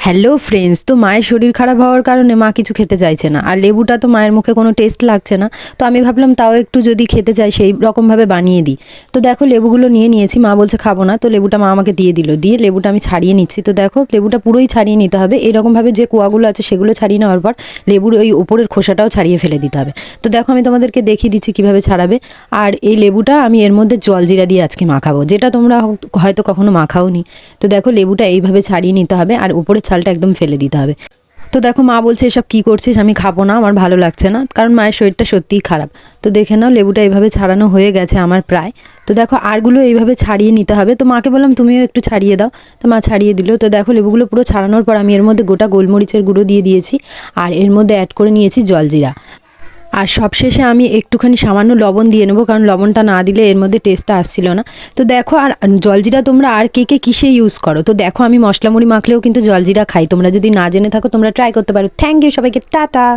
Hello friends, তো মায়ের শরীর খারাপ হওয়ার কারণে মা কিছু খেতে চাইছে না, আর লেবুটা তো মায়ের মুখে কোনো টেস্ট লাগছে না। তো আমি ভাবলাম তাও একটু যদি খেতে চাই সেই রকমভাবে বানিয়ে দিই। তো দেখো লেবুগুলো নিয়ে নিয়েছি, মা বলছে খাবো না, তো লেবুটা মা আমাকে দিয়ে দিল, দিয়ে লেবুটা আমি ছাড়িয়ে নিচ্ছি। তো দেখো লেবুটা পুরোই ছাড়িয়ে নিতে হবে, এরকমভাবে যে কোয়াগুলো আছে সেগুলো ছাড়িয়ে নেওয়ার পর লেবুর ওই ওপরের খোসাটাও ছাড়িয়ে ফেলে দিতে হবে। তো দেখো আমি তোমাদেরকে দেখিয়ে দিচ্ছি কীভাবে ছাড়াবে। আর এই লেবুটা আমি এর মধ্যে জলজিরা দিয়ে আজকে মাখাবো, যেটা তোমরা হয়তো কখনো মাখাওনি। তো দেখো লেবুটা এইভাবে ছাড়িয়ে নিতে হবে আর উপরের ছালটা একদম ফেলে দিতে হবে। তো দেখো মা বলছে এসব কী করছিস, আমি খাবো না, আমার ভালো লাগছে না, কারণ মায়ের শরীরটা সত্যিই খারাপ। তো দেখে নাও লেবুটা এইভাবে ছাড়ানো হয়ে গেছে আমার প্রায়। তো দেখো আরগুলো এইভাবে ছাড়িয়ে নিতে হবে। তো মাকে বললাম তুমিও একটু ছাড়িয়ে দাও, তো মা ছাড়িয়ে দিল। তো দেখো লেবুগুলো পুরো ছাড়ানোর পর আমি এর মধ্যে গোটা গোলমরিচের গুঁড়ো দিয়ে দিয়েছি, আর এর মধ্যে অ্যাড করে নিয়েছি জলজিরা। আর সবশেষে আমি একটুখানি সামান্য লবণ দিয়ে নেবো, কারণ লবণটা না দিলে এর মধ্যে টেস্টটা আসছিল না। তো দেখো, আর জলজিরা তোমরা আর কে কে কিসে ইউজ করো? তো দেখো আমি মশলা মুড়ি মাখলেও কিন্তু জলজিরা খাই, তোমরা যদি না জেনে থাকো তোমরা ট্রাই করতে পারো। থ্যাংক ইউ সবাইকে, টাটা।